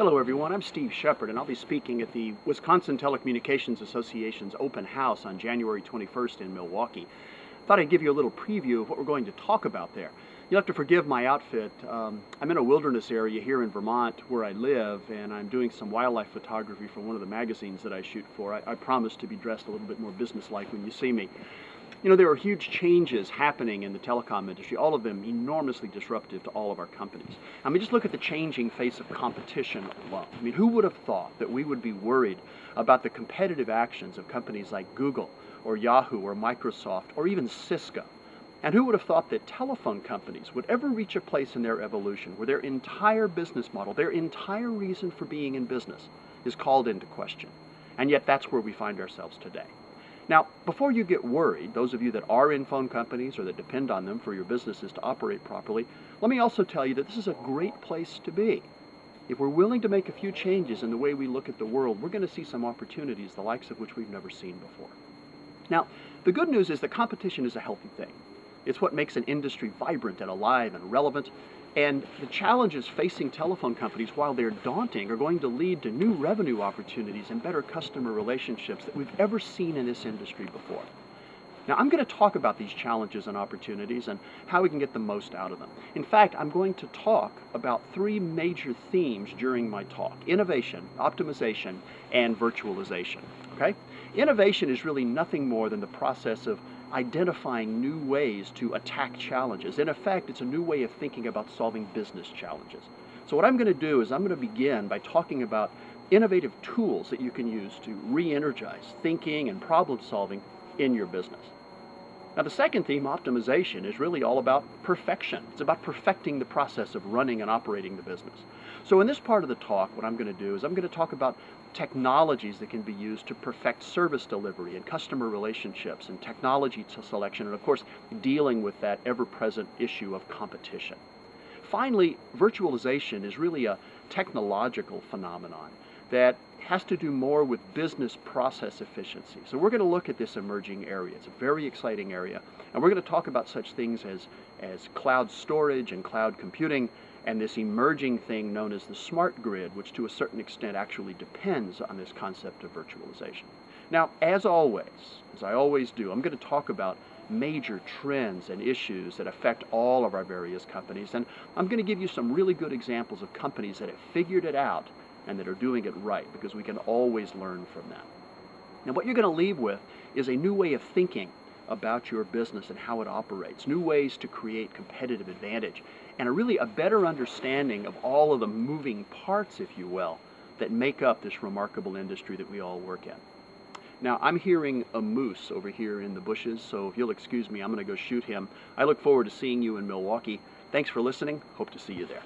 Hello everyone, I'm Steve Shepard and I'll be speaking at the Wisconsin Telecommunications Association's open house on January 21st in Milwaukee. Thought I'd give you a little preview of what we're going to talk about there. You'll have to forgive my outfit. I'm in a wilderness area here in Vermont where I live, and I'm doing some wildlife photography for one of the magazines that I shoot for. I promise to be dressed a little bit more businesslike when you see me. You know, there are huge changes happening in the telecom industry, all of them enormously disruptive to all of our companies. I mean, just look at the changing face of competition alone. I mean, who would have thought that we would be worried about the competitive actions of companies like Google or Yahoo or Microsoft or even Cisco? And who would have thought that telephone companies would ever reach a place in their evolution where their entire business model, their entire reason for being in business is called into question? And yet that's where we find ourselves today. Now, before you get worried, those of you that are in phone companies or that depend on them for your businesses to operate properly, let me also tell you that this is a great place to be. If we're willing to make a few changes in the way we look at the world, we're going to see some opportunities, the likes of which we've never seen before. Now, the good news is that competition is a healthy thing. It's what makes an industry vibrant and alive and relevant. And the challenges facing telephone companies, while they're daunting, are going to lead to new revenue opportunities and better customer relationships that we've ever seen in this industry before. Now, I'm going to talk about these challenges and opportunities and how we can get the most out of them. In fact, I'm going to talk about three major themes during my talk: innovation, optimization, and virtualization. Okay? Innovation is really nothing more than the process of identifying new ways to attack challenges. In effect, it's a new way of thinking about solving business challenges. So what I'm going to do is I'm going to begin by talking about innovative tools that you can use to re-energize thinking and problem solving in your business. Now, the second theme, optimization, is really all about perfection. It's about perfecting the process of running and operating the business. So in this part of the talk, what I'm going to do is I'm going to talk about technologies that can be used to perfect service delivery and customer relationships and technology selection, and of course, dealing with that ever-present issue of competition. Finally, virtualization is really a technological phenomenon that has to do more with business process efficiency. So we're going to look at this emerging area. It's a very exciting area. And we're going to talk about such things as cloud storage and cloud computing, and this emerging thing known as the smart grid, which to a certain extent actually depends on this concept of virtualization. Now, as always, as I always do, I'm going to talk about major trends and issues that affect all of our various companies, and I'm going to give you some really good examples of companies that have figured it out and that are doing it right, because we can always learn from them. Now, what you're going to leave with is a new way of thinking about your business and how it operates, new ways to create competitive advantage, and a better understanding of all of the moving parts, if you will, that make up this remarkable industry that we all work in. Now, I'm hearing a moose over here in the bushes, so if you'll excuse me, I'm going to go shoot him. I look forward to seeing you in Milwaukee. Thanks for listening. Hope to see you there.